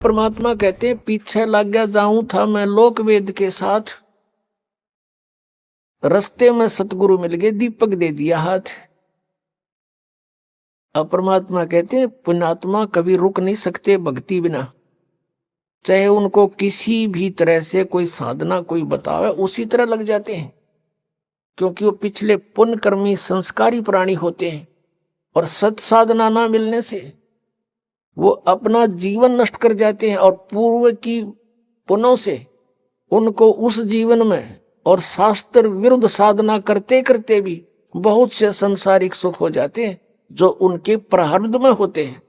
परमात्मा कहते हैं पीछे लग गया जाऊं था मैं लोक वेद के साथ, रस्ते में सतगुरु मिल गए दीपक दे दिया हाथ। अब परमात्मा कहते हैं पुण्यात्मा कभी रुक नहीं सकते भक्ति बिना, चाहे उनको किसी भी तरह से कोई साधना कोई बतावे उसी तरह लग जाते हैं, क्योंकि वो पिछले पुण्य कर्मी संस्कारी प्राणी होते हैं। और सत साधना ना मिलने से वो अपना जीवन नष्ट कर जाते हैं और पूर्व की पुण्यों से उनको उस जीवन में और शास्त्र विरुद्ध साधना करते करते भी बहुत से संसारिक सुख हो जाते हैं जो उनके प्रारब्ध में होते हैं।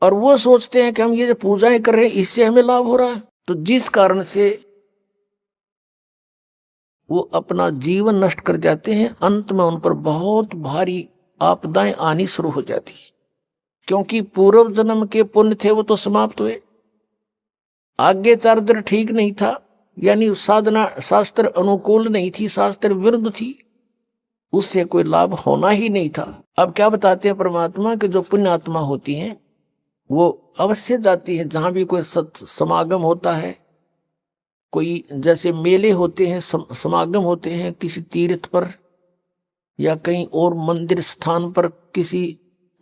और वो सोचते हैं कि हम ये जो पूजाएं कर रहे हैं इससे हमें लाभ हो रहा है, तो जिस कारण से वो अपना जीवन नष्ट कर जाते हैं। अंत में उन पर बहुत भारी आपदाएं आनी शुरू हो जाती, क्योंकि पूर्व जन्म के पुण्य थे वो तो समाप्त हुए, आगे चारित्र ठीक नहीं था, यानी साधना शास्त्र अनुकूल नहीं थी, शास्त्र विरुद्ध थी, उससे कोई लाभ होना ही नहीं था। अब क्या बताते हैं परमात्मा कि जो पुण्य आत्मा होती हैं वो अवश्य जाती है जहां भी कोई समागम होता है, कोई जैसे मेले होते हैं, समागम होते हैं किसी तीर्थ पर या कहीं और मंदिर स्थान पर किसी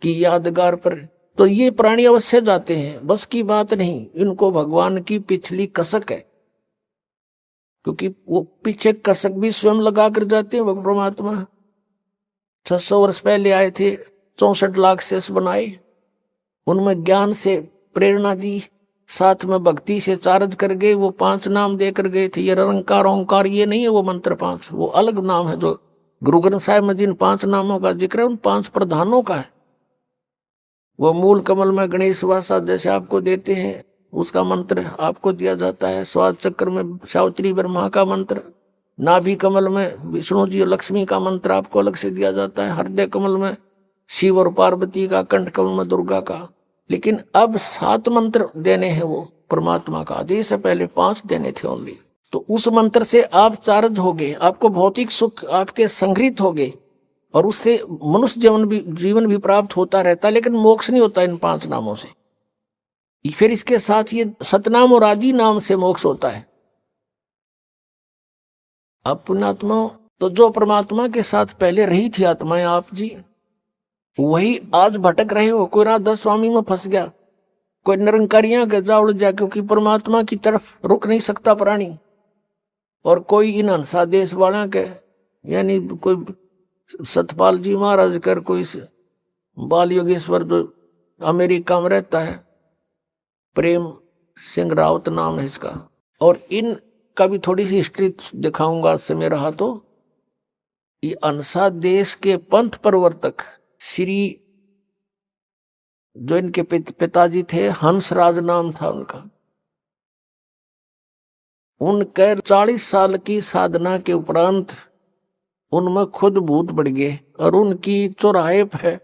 की यादगार पर, तो ये प्राणी अवश्य जाते हैं, बस की बात नहीं, इनको भगवान की पिछली कसक है, क्योंकि वो पीछे कसक भी स्वयं लगा कर जाते हैं। परमात्मा 600 वर्ष पहले आए थे, 64 लाख शेष बनाए, उनमें ज्ञान से प्रेरणा दी, साथ में भक्ति से चार्ज कर गए, वो 5 नाम देकर गए थे। ये निरंकार ओंकार ये नहीं है वो मंत्र 5, वो अलग नाम है। जो गुरु ग्रंथ साहिब में जिन 5 नामों का जिक्र है उन 5 प्रधानों का है। वो मूल कमल में गणेश वासा जैसे आपको देते हैं उसका मंत्र आपको दिया जाता है, स्वाद चक्र में सावित्री ब्रह्मा का मंत्र, नाभि कमल में विष्णु जी और लक्ष्मी का मंत्र आपको अलग से दिया जाता है, हृदय कमल में शिव और पार्वती का, कंठ कमल में दुर्गा का। लेकिन अब 7 मंत्र देने हैं, वो परमात्मा का आदेश है, पहले 5 देने थे ओनली। तो उस मंत्र से आप चार्ज हो गए, आपको भौतिक सुख आपके संग्रहित हो गए और उससे मनुष्य जीवन भी प्राप्त होता रहता, लेकिन मोक्ष नहीं होता इन 5 नामों से। फिर इसके साथ ये सतनाम और आदि नाम से मोक्ष होता है। अब पुण्यात्मा तो जो परमात्मा के साथ पहले रही थी आत्माएं आप जी, वही आज भटक रहे हो। कोई राधा स्वामी में फंस गया, कोई निरंकारियां के जा उड़ जा, क्योंकि परमात्मा की तरफ रुक नहीं सकता प्राणी, और कोई इन हंसा देश वाला के, यानी कोई सतपाल जी महाराज कर, कोई बाल योगेश्वर जो अमेरिका में रहता है, प्रेम सिंह रावत नाम है इसका, और इन का भी थोड़ी सी हिस्ट्री दिखाऊंगा समय रहा तो। ये अनसा देश के पंथ प्रवर्तक श्री, जो इनके पिताजी थे हंसराज नाम था उनका, उनके 40 साल की साधना के उपरांत उनमें खुद भूत बढ़ गए और उनकी चौराहे पे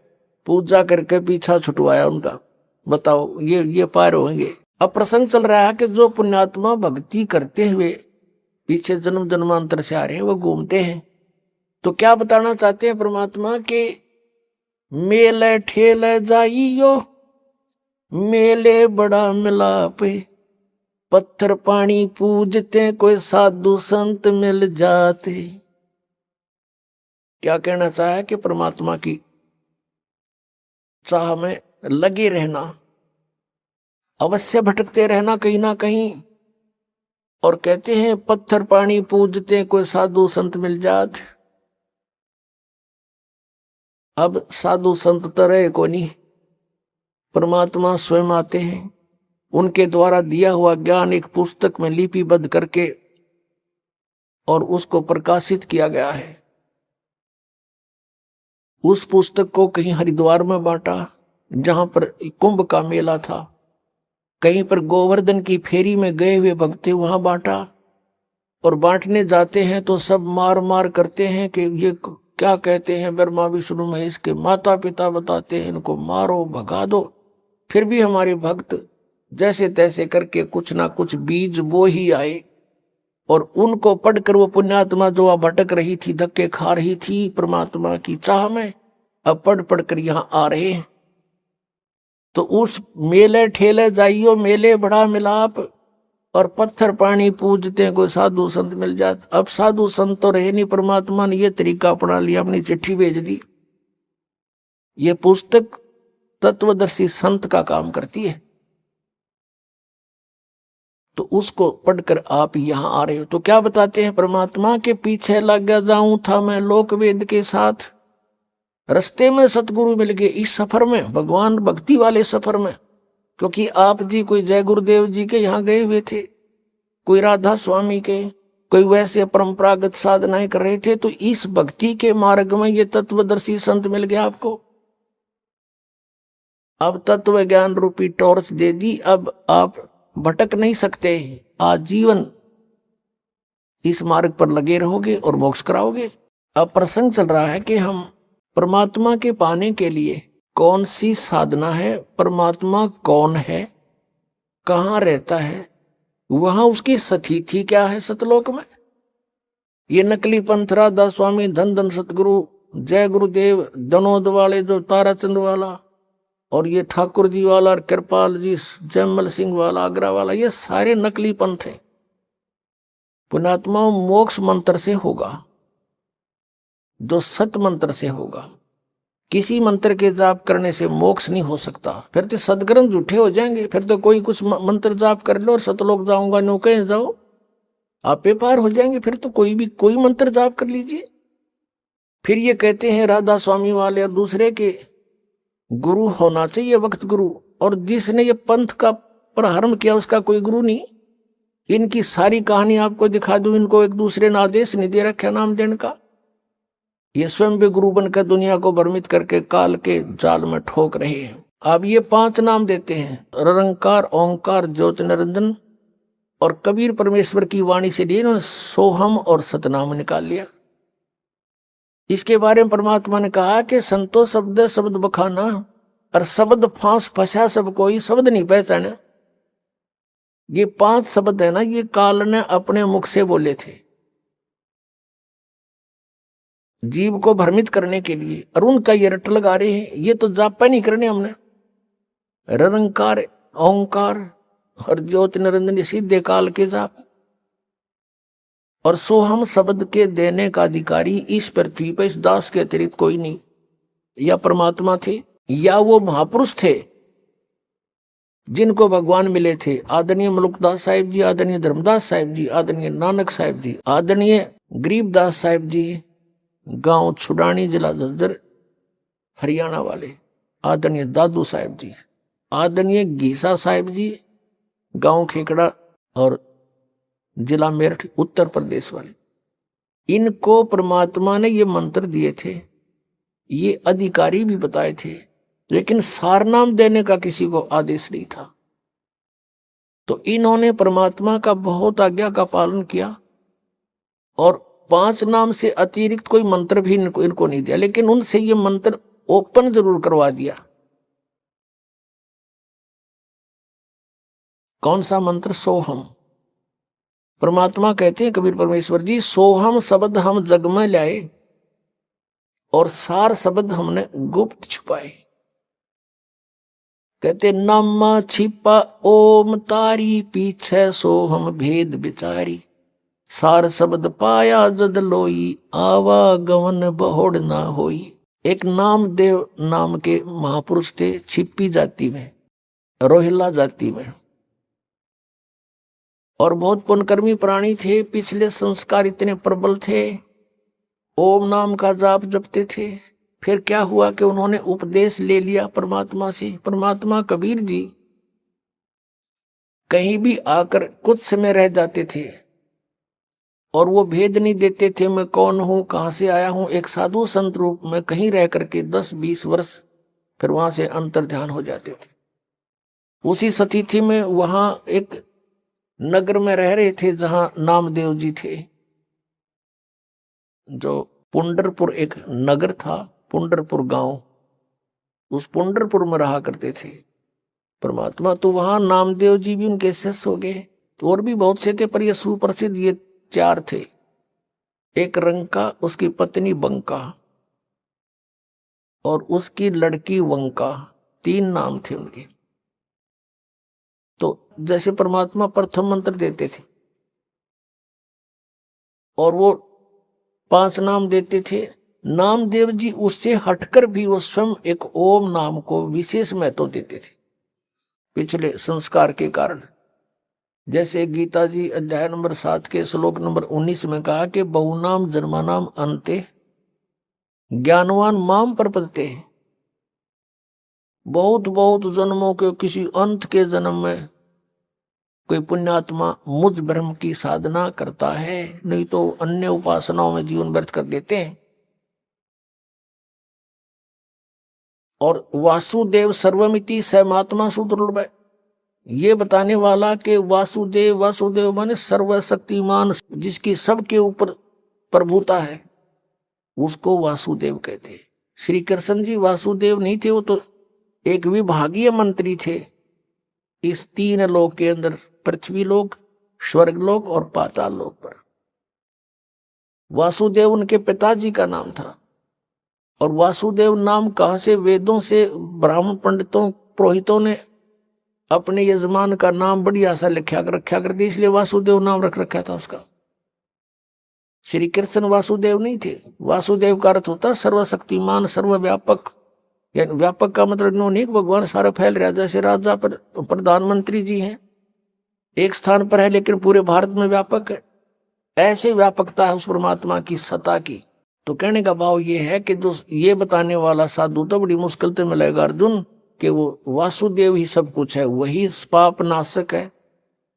पूजा करके पीछा छुटवाया उनका। बताओ ये पार होंगे। अब प्रसंग चल रहा है कि जो पुण्यात्मा भक्ति करते हुए पीछे जन्म जन्मांतर से आ रहे हैं वो घूमते हैं, तो क्या बताना चाहते हैं परमात्मा के मेले ठेले जाइयो मेले बड़ा मिलापे, पत्थर पानी पूजते कोई साधु संत मिल जाते। क्या कहना चाहे कि परमात्मा की चाह में लगे रहना, अवश्य भटकते रहना कहीं ना कहीं, और कहते हैं पत्थर पानी पूजते कोई साधु संत मिल जात। अब साधु संत तो रहे को नहीं, परमात्मा स्वयं आते हैं, उनके द्वारा दिया हुआ ज्ञान एक पुस्तक में लिपिबद्ध करके और उसको प्रकाशित किया गया है। उस पुस्तक को कहीं हरिद्वार में बांटा जहां पर कुंभ का मेला था, कहीं पर गोवर्धन की फेरी में गए हुए भक्त वहां बांटा, और बांटने जाते हैं तो सब मार मार करते हैं कि ये क्या कहते हैं, ब्रह्मा विष्णु महेश के माता पिता बताते हैं इनको मारो भगा दो। फिर भी हमारे भक्त जैसे तैसे करके कुछ ना कुछ बीज बो ही आए, और उनको पढ़कर वो पुण्यात्मा जो भटक रही थी, धक्के खा रही थी परमात्मा की चाह में, अब पढ़ पढ़ कर यहाँ आ रहे हैं। तो उस मेले ठेले जाइयो, मेले बड़ा मिलाप, और पत्थर पानी पूजते हैं, कोई साधु संत मिल जाते। अब साधु संत तो रहे नहीं, परमात्मा ने ये तरीका अपना लिया, अपनी चिट्ठी भेज दी। ये पुस्तक तत्वदर्शी संत का काम करती है। तो उसको पढ़कर आप यहां आ रहे हो। तो क्या बताते हैं, परमात्मा के पीछे लग गया जाऊं था मैं लोक वेद के साथ, रस्ते में सतगुरु मिल गए इस सफर में, भगवान भक्ति वाले सफर में। क्योंकि आप जी कोई जय गुरुदेव जी के यहाँ गए हुए थे, कोई राधा स्वामी के, कोई वैसे परंपरागत साधनाएं कर रहे थे, तो इस भक्ति के मार्ग में ये तत्वदर्शी संत मिल गया आपको। अब तत्व ज्ञान रूपी टॉर्च दे दी, अब आप भटक नहीं सकते, आजीवन इस मार्ग पर लगे रहोगे और मोक्ष कराओगे। अब प्रसंग चल रहा है कि हम परमात्मा के पाने के लिए कौन सी साधना है, परमात्मा कौन है, कहाँ रहता है, वहां उसकी स्थिति क्या है सतलोक में। ये नकली पंथ, राधा स्वामी, धन धन सतगुरु, जय गुरुदेव, दनोद वाले जो ताराचंद वाला, और ये ठाकुर जी वाला, और कृपाल जी, जयमल सिंह वाला, आगरा वाला, ये सारे नकली पंथ हैं। पुण्यात्मा मोक्ष मंत्र से होगा, जो सत मंत्र से होगा। किसी मंत्र के जाप करने से मोक्ष नहीं हो सकता, फिर तो सदग्रंथ झूठे हो जाएंगे। फिर तो कोई कुछ मंत्र जाप कर लो और सतलोक जाऊंगा, नो कहीं जाओ, आप पार हो जाएंगे। फिर तो कोई मंत्र जाप कर लीजिए। फिर ये कहते हैं राधा स्वामी वाले और दूसरे के गुरु होना चाहिए, वक्त गुरु, और जिसने ये पंथ का प्रारंभ किया उसका कोई गुरु नहीं। इनकी सारी कहानी आपको दिखा दूं, इनको एक दूसरे ने आदेश नहीं दे रखा नाम देने का। ये स्वयं भी गुरु बनकर दुनिया को भ्रमित करके काल के जाल में ठोक रहे हैं। अब ये 5 नाम देते हैं, निरंकार, ओंकार, ज्योति निरंजन, और कबीर परमेश्वर की वाणी से लिए इन्होंने सोहम और सतनाम निकाल लिया। इसके बारे में परमात्मा ने कहा कि संतो शब्द शब्द बखाना, और शब्द फांस फंसा सब कोई, शब्द नहीं पहचाना। ये 5 शब्द है ना, ये काल ने अपने मुख से बोले थे जीव को भ्रमित करने के लिए, और उनका ये रट लगा रहे हैं। ये तो जापा नहीं करने हमने, निरंकार, ओंकार और ज्योति निरंजन सीधे काल के जाप। और सोहम शब्द के देने का अधिकारी इस पृथ्वी पर इस दास के अतिरिक्त कोई नहीं। या परमात्मा थे, या वो महापुरुष थे जिनको भगवान मिले थे, आदरणीय मलुकदास साहिब जी, आदरणीय धर्मदास साहिब जी, आदरणीय नानक साहिब जी, आदरणीय गरीबदास साहिब जी, गांव छुडानी, जिला झज्जर, हरियाणा वाले, आदरणीय दादू साहिब जी, आदरणीय घीसा साहिब जी, गांव खेकड़ा और जिला मेरठ, उत्तर प्रदेश वाले। इनको परमात्मा ने ये मंत्र दिए थे, ये अधिकारी भी बताए थे, लेकिन सारनाम देने का किसी को आदेश नहीं था। तो इन्होंने परमात्मा का बहुत आज्ञा का पालन किया, और 5 नाम से अतिरिक्त कोई मंत्र भी इनको नहीं दिया, लेकिन उनसे ये मंत्र ओपन जरूर करवा दिया। कौन सा मंत्र? सोहम। परमात्मा कहते हैं कबीर परमेश्वर जी, सोहम शब्द हम जग में लाए, और सार शब्द हमने गुप्त छुपाए। कहते नामा छिपा ओम तारी, पीछे सोहम भेद बिचारी, सार शब्द पाया जद लोई, आवागमन बहुड़ ना होई। एक नामदेव नाम के महापुरुष थे, छिपी जाति में, रोहिला जाति में, और बहुत पुण्यकर्मी प्राणी थे। पिछले संस्कार इतने प्रबल थे, ओम नाम का जाप जपते थे। फिर क्या हुआ कि उन्होंने उपदेश ले लिया परमात्मा से। परमात्मा कबीर जी कहीं भी आकर कुछ समय रह जाते थे, और वो भेद नहीं देते थे मैं कौन हूं, कहां से आया हूं। एक साधु संत रूप में कहीं रह करके 10-20 वर्ष फिर वहां से अंतर ध्यान हो जाते थे। उसी स्थिति में वहां एक नगर में रह रहे थे जहां नामदेव जी थे, जो पुंडरपुर एक नगर था, पुंडरपुर गांव, उस पुंडरपुर में रहा करते थे परमात्मा। तो वहां नामदेव जी भी उनके शिष्य हो गए। तो और भी बहुत से थे, पर ये सुप्रसिद्ध ये 4 थे। एक रंका, उसकी पत्नी बंका, और उसकी लड़की वंका, 3 नाम थे उनके। तो जैसे परमात्मा प्रथम मंत्र देते थे और वो 5 नाम देते थे, नामदेव जी उससे हटकर भी वो स्वयं एक ओम नाम को विशेष महत्व देते थे पिछले संस्कार के कारण। जैसे गीता जी अध्याय नंबर 7 के श्लोक नंबर 19 में कहा कि बहुनाम जन्मानाम अन्ते ज्ञानवान माम प्रपद्यते। बहुत बहुत जन्मों के किसी अंत के जन्म में कोई पुण्यात्मा मुझ ब्रह्म की साधना करता है, नहीं तो अन्य उपासनाओं में जीवन व्यर्थ कर देते हैं। और वासुदेव सर्वमिति सर्वात्मा सुदुर्लभ, ये बताने वाला कि वासुदेव, वासुदेव माने सर्वशक्तिमान, जिसकी सबके ऊपर प्रभुता है, उसको वासुदेव कहते हैं। श्री कृष्ण जी वासुदेव नहीं थे, वो तो एक विभागीय मंत्री थे इस 3 लोक के अंदर, पृथ्वी लोक, स्वर्ग लोक और पाताल लोक पर। वासुदेव उनके पिताजी का नाम था। और वासुदेव नाम कहां से? वेदों से ब्राह्मण पंडितों पुरोहितों ने अपने यजमान का नाम बड़ी आशा रखा कर दी, इसलिए वासुदेव नाम रख रखा था उसका। श्री कृष्ण वासुदेव नहीं थे। वासुदेव का अर्थ होता सर्वशक्तिमान, सर्वव्यापक। यानी व्यापक का मतलब नहीं भगवान सारा फैल रहा, जैसे राजा पर प्रधानमंत्री जी हैं, एक स्थान पर है लेकिन पूरे भारत में व्यापक है, ऐसे व्यापकता है उस परमात्मा की सत्ता की। तो कहने का भाव ये है कि जो ये बताने वाला साधु तो बड़ी मुश्किल से मिलेगा अर्जुन, कि वो वासुदेव ही सब कुछ है, वही पाप नाशक है,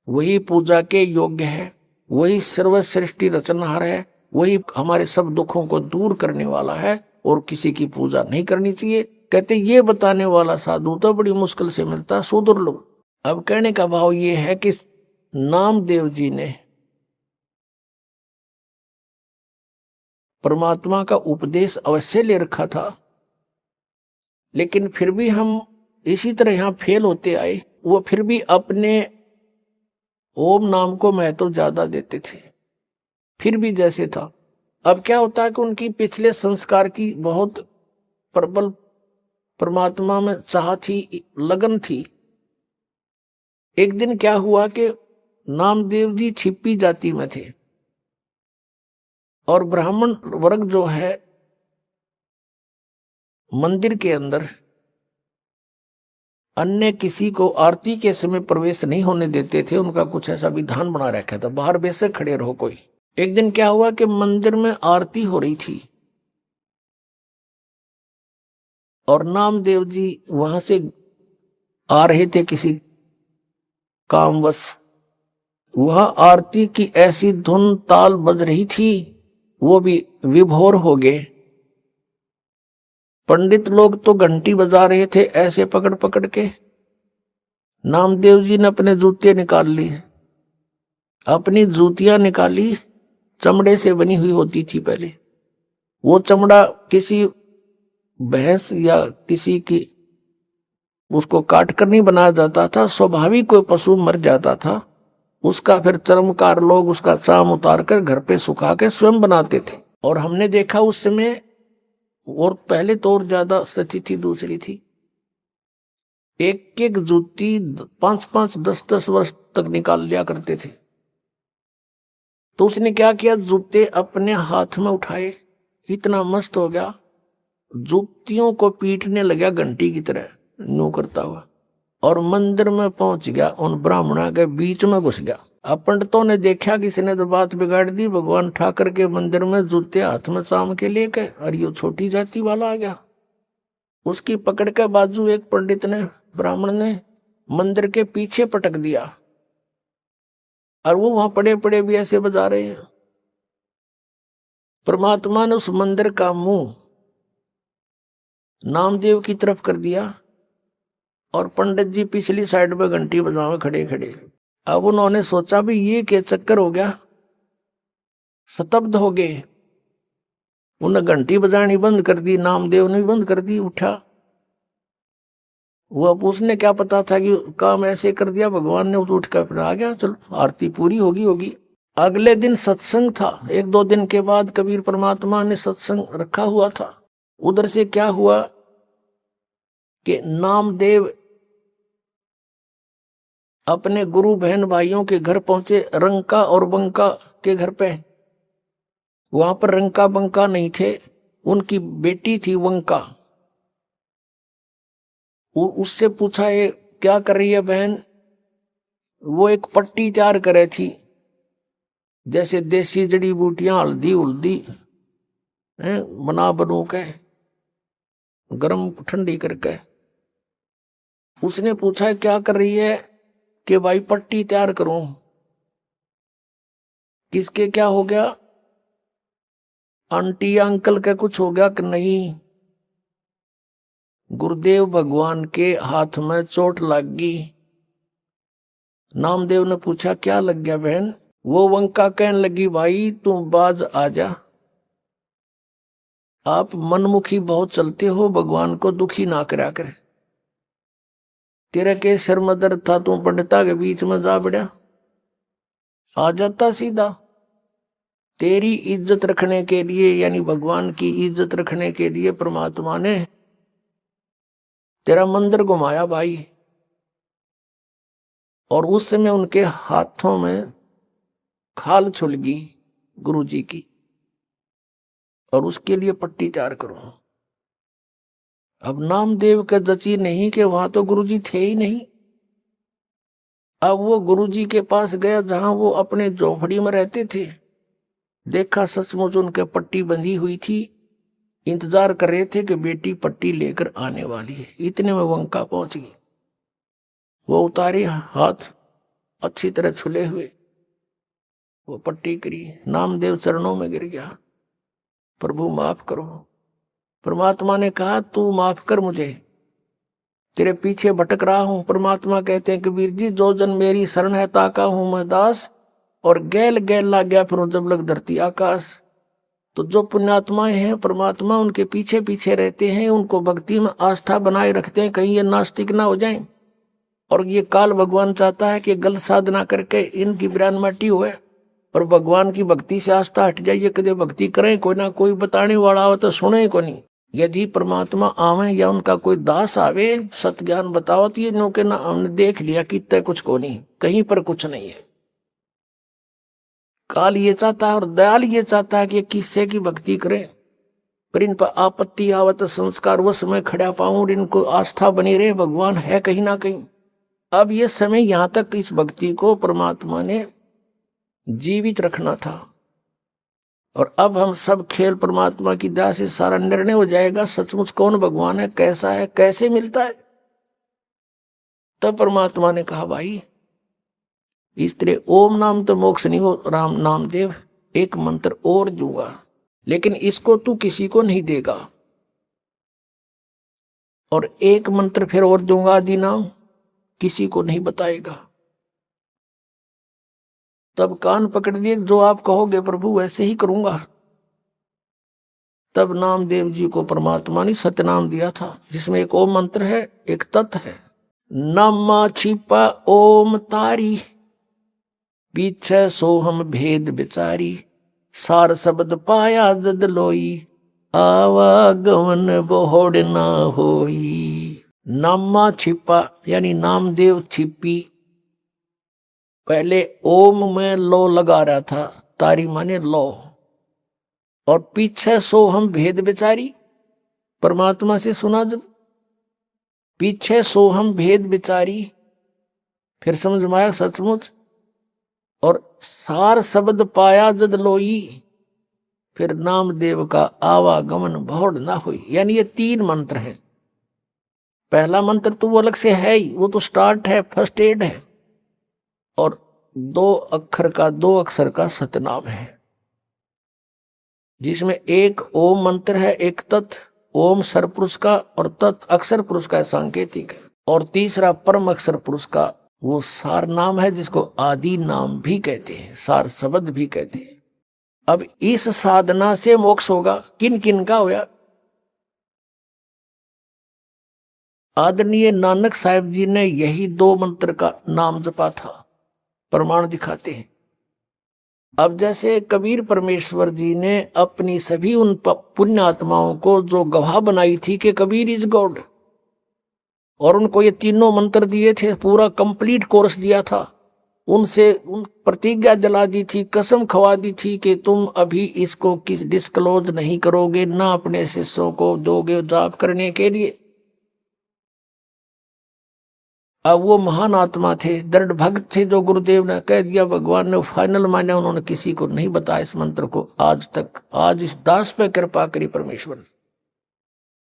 वही पूजा के योग्य है, वही सर्वश्रेष्ठी रचनहार है, वही हमारे सब दुखों को दूर करने वाला है और किसी की पूजा नहीं करनी चाहिए। कहते ये बताने वाला साधु तो बड़ी मुश्किल से मिलता, सुदुर्लभ। अब कहने का भाव ये है कि नामदेव जी ने परमात्मा का उपदेश अवश्य ले रखा था, लेकिन फिर भी हम इसी तरह यहां फेल होते आए। वो फिर भी अपने ओम नाम को महत्व ज्यादा देते थे, फिर भी जैसे था। अब क्या होता है कि उनकी पिछले संस्कार की बहुत प्रबल परमात्मा में चाह थी, लगन थी। एक दिन क्या हुआ कि नामदेव जी छिपी जाति में थे और ब्राह्मण वर्ग जो है मंदिर के अंदर अन्य किसी को आरती के समय प्रवेश नहीं होने देते थे। उनका कुछ ऐसा विधान बना रखा था, बाहर बेशक खड़े रहो कोई। एक दिन क्या हुआ कि मंदिर में आरती हो रही थी और नामदेव जी वहां से आ रहे थे किसी कामवश। वह आरती की ऐसी धुन ताल बज रही थी, वो भी विभोर हो गए। पंडित लोग तो घंटी बजा रहे थे ऐसे पकड़ पकड़ के। नामदेव जी ने अपने जूते निकाल लिए, अपनी जूतियां निकाली, चमड़े से बनी हुई होती थी पहले। वो चमड़ा किसी भैंस या किसी की उसको काट कर नहीं बनाया जाता था, स्वाभाविक कोई पशु मर जाता था उसका फिर चर्मकार लोग उसका चाम उतार कर घर पे सुखा के स्वयं बनाते थे। और हमने देखा उस समय, और पहले तो और ज्यादा स्थिति थी दूसरी थी, एक एक जूती 5-5 10-10 वर्ष तक निकाल लिया करते थे। तो उसने क्या किया, जूते अपने हाथ में उठाए, इतना मस्त हो गया, जूतियों को पीटने लगा घंटी की तरह न्यू करता हुआ, और मंदिर में पहुंच गया, उन ब्राह्मणों के बीच में घुस गया। अब पंडितों ने देखा किसी ने तो बात बिगाड़ दी, भगवान ठाकर के मंदिर में जूते हाथ में शाम के लेके, और ये छोटी जाति वाला आ गया। उसकी पकड़ के बाजू एक पंडित ने, ब्राह्मण ने मंदिर के पीछे पटक दिया, और वो वहां पड़े पड़े भी ऐसे बजा रहे हैं। परमात्मा ने उस मंदिर का मुंह नामदेव की तरफ कर दिया और पंडित जी पिछली साइड में घंटी बजावे खड़े खड़े। अब उन्होंने सोचा भी ये क्या चक्कर हो गया, स्तब्ध हो गए। उन्हें घंटी बजानी बंद कर दी, नामदेव ने बंद कर दी। उठा वो, अब उसने क्या पता था कि काम ऐसे कर दिया भगवान ने, उठ कर फिर आ गया, चलो आरती पूरी होगी। अगले दिन सत्संग था, 1-2 दिन के बाद कबीर परमात्मा ने सत्संग रखा हुआ था। उधर से क्या हुआ, कि नामदेव अपने गुरु बहन भाइयों के घर पहुंचे, रंका और बंका के घर पे। वहां पर रंका बंका नहीं थे, उनकी बेटी थी वंका। उससे पूछा, ये क्या कर रही है बहन? वो एक पट्टी तैयार करे थी, जैसे देसी जड़ी बूटियां हल्दी उल्दी बना बनू के गर्म ठंडी करके। उसने पूछा क्या कर रही है? कि भाई पट्टी तैयार करूं। किसके क्या हो गया? आंटी अंकल का कुछ हो गया कि नहीं? गुरुदेव भगवान के हाथ में चोट लग गई। नामदेव ने पूछा क्या लग गया बहन? वो वंका कहने लगी, भाई तुम बाज आ जा, आप मनमुखी बहुत चलते हो, भगवान को दुखी ना करा करे। तेरे के सिर में दर्द था, तू पंडिता के बीच में जा बढ़ा, आ जाता सीधा। तेरी इज्जत रखने के लिए, यानी भगवान की इज्जत रखने के लिए परमात्मा ने तेरा मंदिर घुमाया भाई। और उस समय उनके हाथों में खाल छुल गई गुरु जी की, और उसके लिए पट्टी तैयार करो। अब नामदेव का जची नहीं कि वहां तो गुरु जी थे ही नहीं। अब वो गुरु जी के पास गया जहां वो अपने झोपड़ी में रहते थे। देखा सचमुच उनके पट्टी बंधी हुई थी, इंतजार कर रहे थे कि बेटी पट्टी लेकर आने वाली है। इतने में वंका पहुंच गई। वो उतारे हाथ अच्छी तरह छुले हुए, वो पट्टी करी, नामदेव चरणों में गिर गया, प्रभु माफ करो। परमात्मा ने कहा तू माफ कर मुझे, तेरे पीछे भटक रहा हूं। परमात्मा कहते हैं कबीर जी, जो जन मेरी शरण है ताका हूं मैं दास, और गैल गैल ला गया फिर जब लग धरती आकाश। तो जो पुण्यात्माएं हैं परमात्मा उनके पीछे पीछे रहते हैं, उनको भक्ति में आस्था बनाए रखते हैं, कहीं ये नास्तिक ना हो जाएं। और ये काल भगवान चाहता है कि गलत साधना करके इनकी ब्रान माटी हुए और भगवान की भक्ति से आस्था हट जाइए। कदे भक्ति करें, कोई ना कोई बताने वाला हो तो सुने को नहीं। यदि परमात्मा आवे या उनका कोई दास आवे सत ज्ञान बताओ, तो ये नो के ना हमने देख लिया कि तय कुछ को नहीं, कहीं पर कुछ नहीं है। काल ये चाहता है और दयाल ये चाहता है कि किससे की भक्ति करें, पर इन पर आपत्ति आवत संस्कार वो समय खड़ा पाऊं, इनको आस्था बनी रहे, भगवान है कहीं ना कहीं। अब ये समय यहां तक इस भक्ति को परमात्मा ने जीवित रखना था, और अब हम सब खेल परमात्मा की दया से सारा निर्णय हो जाएगा सचमुच कौन भगवान है, कैसा है, कैसे मिलता है। तब परमात्मा ने कहा भाई इस तरह ओम नाम तो मोक्ष नहीं हो राम नामदेव, एक मंत्र और दूंगा, लेकिन इसको तू किसी को नहीं देगा। और एक मंत्र फिर और दूंगा आदि नाम, किसी को नहीं बताएगा। तब कान पकड़ लिए, जो आप कहोगे प्रभु वैसे ही करूंगा। तब नामदेव जी को परमात्मा ने सतनाम दिया था, जिसमें एक ओम मंत्र है, एक तत् है। नम छिपा ओम तारी, पीछे सोहम भेद बिचारी, सार शब्द पाया जद लोई, आवागमन बोहड़ ना होई। नामा छिपा यानी नामदेव छिपी, पहले ओम में लो लगा रहा था, तारी माने लो, और पीछे सो हम भेद बिचारी, परमात्मा से सुना जब पीछे सो हम भेद बिचारी, फिर समझ में आया सचमुच। और सार शब्द पाया जद लोई, फिर नामदेव का आवागमन भौड़ ना हुई। यानी ये 3 मंत्र हैं। पहला मंत्र तो वो अलग से है ही, वो तो स्टार्ट है, फर्स्ट एड है, और 2 अक्षर का सतनाम है, जिसमें एक ओम मंत्र है, एक तत्, ओम सर पुरुष का और तत् अक्षर पुरुष का सांकेतिक है, और तीसरा परम अक्षर पुरुष का वो सार नाम है, जिसको आदि नाम भी कहते हैं, सार शब्द भी कहते हैं। अब इस साधना से मोक्ष होगा। किन किन का होया? आदरणीय नानक साहिब जी ने यही 2 मंत्र का नाम जपा था, प्रमाण दिखाते हैं। अब जैसे कबीर परमेश्वर जी ने अपनी सभी उन पुण्य आत्माओं को जो गवाह बनाई थी कि कबीर इज गॉड, और उनको ये तीनों मंत्र दिए थे, पूरा कंप्लीट कोर्स दिया था, उनसे उन प्रतिज्ञा दिला दी थी, कसम खवा दी थी कि तुम अभी इसको किस डिस्क्लोज नहीं करोगे, ना अपने शिष्यों को दोगे जाप करने के लिए। अब वो महान आत्मा थे, दृढ़ भक्त थे, जो गुरुदेव ने कह दिया, भगवान ने फाइनल माना, उन्होंने किसी को नहीं बताया इस मंत्र को आज तक। आज इस दास पे कृपा करी परमेश्वर ने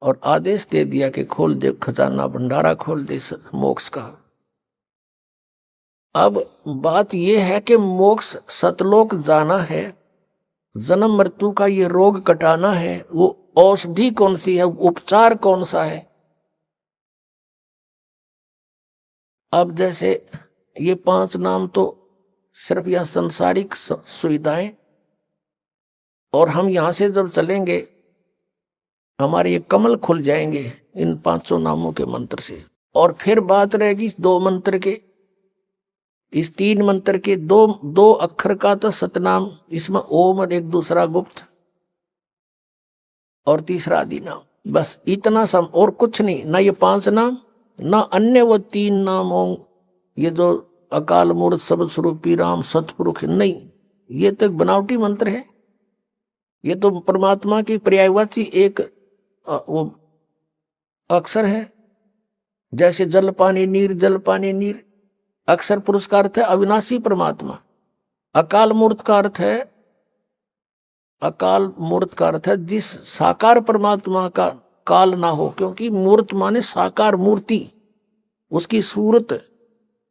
और आदेश दे दिया कि खोल दे खजाना, भंडारा खोल दे मोक्ष का। अब बात यह है कि मोक्ष सतलोक जाना है, जन्म मृत्यु का ये रोग कटाना है, वो औषधि कौन सी है, उपचार कौन सा है। अब जैसे ये 5 नाम तो सिर्फ यह संसारिक सुविधाएं, और हम यहां से जब चलेंगे हमारे ये कमल खुल जाएंगे इन 500 नामों के मंत्र से। और फिर बात रहेगी 2 मंत्र के, इस 3 मंत्र के 2 अक्षर का तो सतनाम, इसमें ओम और एक दूसरा गुप्त और तीसरा आदि नाम, बस इतना सम, और कुछ नहीं। ना ये 5 नाम, ना अन्य वो 3 नाम हों, ये जो अकाल मूर्त शब्द स्वरूपी राम सतपुरुष, नहीं, ये तो एक बनावटी मंत्र है। ये तो परमात्मा की पर्यायवाची एक वो अक्षर है। जैसे जल पानी नीर, जल पानी नीर, अक्षर पुरुष का अर्थ है अविनाशी परमात्मा। अकाल मूर्त का अर्थ है, अकाल मूर्त का अर्थ है जिस साकार परमात्मा का काल ना हो, क्योंकि मूर्त माने साकार मूर्ति, उसकी सूरत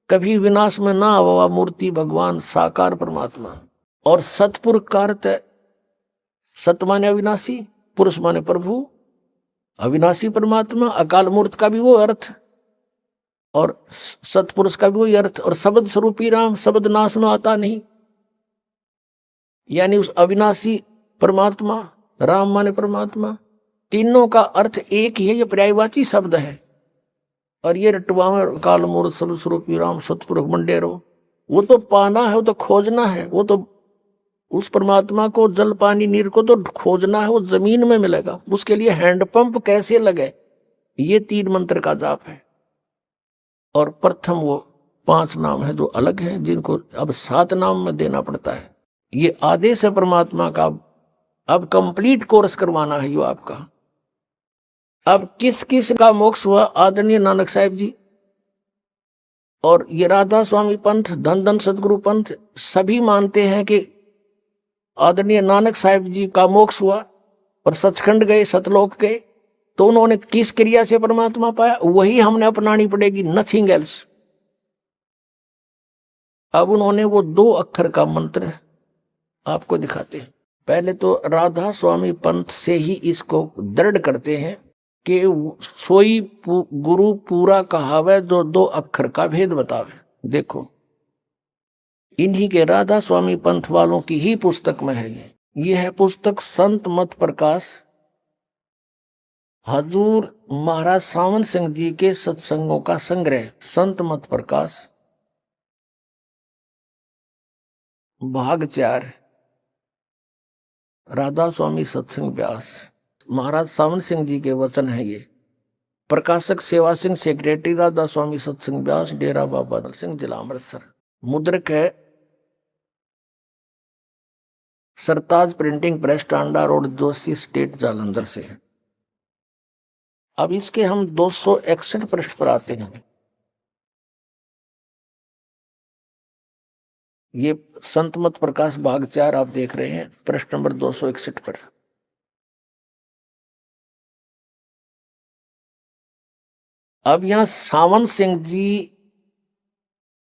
कभी विनाश में ना हुआ मूर्ति भगवान साकार परमात्मा। और सतपुरुष का अर्थ है, सत माने अविनाशी, पुरुष माने प्रभु, अविनाशी परमात्मा। अकाल मूर्त का भी वो अर्थ और सतपुरुष का भी वही अर्थ। और शब्द स्वरूपी राम, शब्द नाश में आता नहीं, यानी उस अविनाशी परमात्मा, राम माने परमात्मा, तीनों का अर्थ एक ही है। ये पर्यायवाची शब्द है। और ये रटवा में काल मूर्त शब्द स्वरूपी राम सतपुरुष मंडेरो, वो तो पाना है, वो तो खोजना है, वो तो उस परमात्मा को जल पानी नीर को तो खोजना है, वो जमीन में मिलेगा। उसके लिए हैंडपंप कैसे लगे, ये 3 मंत्र का जाप है। और प्रथम वो 5 नाम है जो अलग है, जिनको अब 7 नाम में देना पड़ता है। ये आदेश है परमात्मा का, अब कंप्लीट कोर्स करवाना है यो आपका। अब किस किस का मोक्ष हुआ, आदरणीय नानक साहिब जी और ये राधा स्वामी पंथ, धन धन सदगुरु पंथ, सभी मानते हैं कि आदरणीय नानक साहिब जी का मोक्ष हुआ और सचखंड गए, सतलोक गए। तो उन्होंने किस क्रिया से परमात्मा पाया, वही हमने अपनानी पड़ेगी, नथिंग एल्स। अब उन्होंने वो 2 अक्षर का मंत्र आपको दिखाते हैं। पहले तो राधा स्वामी पंथ से ही इसको दृढ़ करते हैं कि सोई गुरु पूरा कहावे जो 2 अक्षर का भेद बतावे। देखो, इन्हीं के राधा स्वामी पंथ वालों की ही पुस्तक में है ये है पुस्तक संत मत प्रकाश, हजूर महाराज सावन सिंह जी के सत्संगों का संग्रह, संत मत प्रकाश भाग 4, राधा स्वामी सत्संग व्यास। महाराज सावन सिंह जी के वचन है ये। प्रकाशक सेवा सिंह, सेक्रेटरी राधा स्वामी सत्संग व्यास, डेरा बाबा दल सिंह, जिला अमृतसर। मुद्रक है Sartaj printing press, Tanda road, Joshi state, Jalandhar से है। अब इसके हम 261 पृष्ठ पर आते हैं। ये संत मत प्रकाश भाग 4 आप देख रहे हैं, पृष्ठ नंबर 261 पर। अब यहां सावन सिंह जी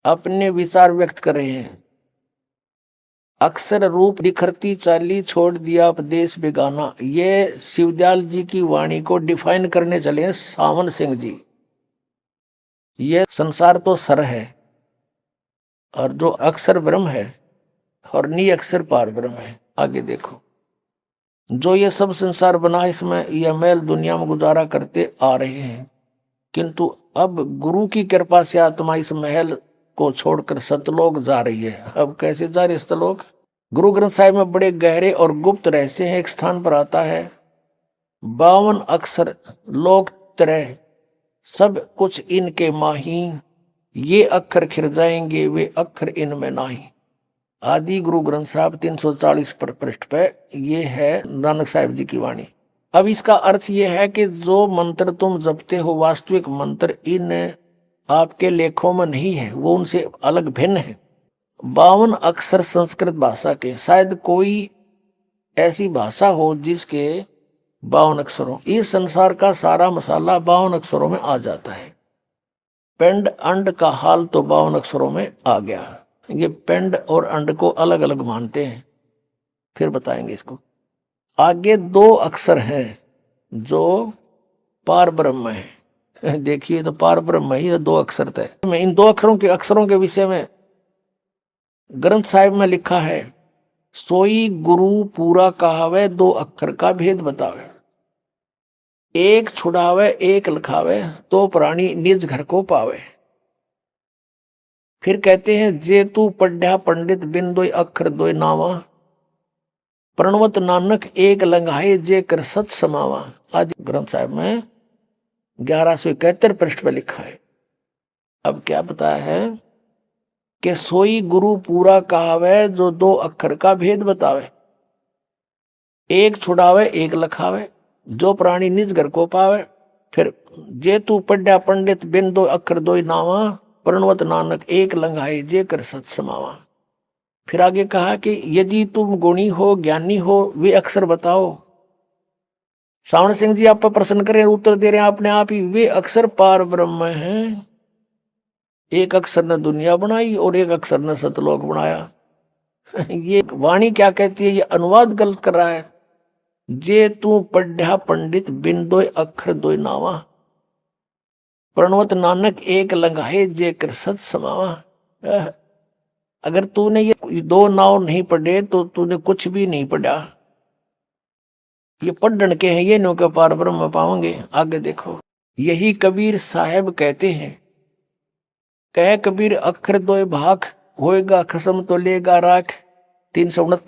अपने विचार व्यक्त कर रहे हैं। अक्षर रूप निखरती चाली, छोड़ दिया उपदेश बेगाना। ये शिवदयाल जी की वाणी को डिफाइन करने चले हैं सावन सिंह जी। ये संसार तो सर है और जो अक्षर ब्रह्म है और नी अक्षर पार ब्रह्म है। आगे देखो, जो ये सब संसार बना, इसमें यह मैल दुनिया में गुजारा करते आ रहे हैं, किंतु अब गुरु की कृपा से आत्मा इस महल को छोड़कर सतलोक जा रही है। अब कैसे जा रही है सतलोक? गुरु ग्रंथ साहिब में बड़े गहरे और गुप्त रहस्य हैं। एक स्थान पर आता है 52 अक्षर लोक त्रय सब कुछ इनके माही, ये अक्षर खिर जाएंगे वे अक्षर इनमें नाही। आदि गुरु ग्रंथ साहब 340 पर पृष्ठ पे ये है नानक साहिब जी की वाणी। अब इसका अर्थ ये है कि जो मंत्र तुम जपते हो वास्तविक मंत्र इन आपके लेखों में नहीं है, वो उनसे अलग भिन्न है। 52 अक्षर संस्कृत भाषा के, शायद कोई ऐसी भाषा हो जिसके 52 अक्षरों, इस संसार का सारा मसाला 52 अक्षरों में आ जाता है। पिंड अंड का हाल तो 52 अक्षरों में आ गया। ये पिंड और अंड को अलग अलग मानते हैं, फिर बताएंगे इसको। आगे 2 अक्षर हैं जो पार ब्रह्म है। देखिए तो पार ब्रह्म ही 2 अक्षर थे। मैं इन 2 अक्षरों के विषय में ग्रंथ साहिब में लिखा है, सोई गुरु पूरा कहावे 2 अक्षर का भेद बतावे। एक छुड़ावे एक लिखावे तो प्राणी निज घर को पावे। फिर कहते हैं, जे तू पढ़्या पंडित बिन 2 अक्षर 2 नावा, प्रणवत नानक एक लंघाए जे कर सत समावा। आज ग्रंथ साहिब में 1171 पृष्ठ पर लिखा है। अब क्या बताया है कि सोई गुरु पूरा कहावे जो 2 अक्षर का भेद बतावे, एक छुड़ावे एक लखावे जो प्राणी निज घर को पावे। फिर जे तू पढ़्या पंडित बिन 2 अक्षर 2 नावा, प्रणवत नानक एक लंघाए जे कर सत समावा। फिर आगे कहा कि यदि तुम गुणी हो ज्ञानी हो वे अक्षर बताओ। सावण सिंह जी आप पर प्रश्न करें, उत्तर दे रहे हैं अपने आप ही, वे अक्षर पार ब्रह्म हैं। एक अक्षर ने दुनिया बनाई और एक अक्षर ने सतलोक बनाया। ये वाणी क्या कहती है, ये अनुवाद गलत कर रहा है। जे तू पढ़्या पंडित बिन 2 अक्षर 2 नावा, प्रणवत नानक एक लंघाए जे कर सत समावा। अगर तूने ये 2 नाव नहीं पढ़े तो तूने कुछ भी नहीं पढ़ा। ये पढ़न के हैं, ये नो के पार ब्रह्म पाओगे। आगे देखो, यही कबीर साहब कहते हैं, कह कबीर अक्षर 2 भाग, होएगा खसम तो लेगा राख। 329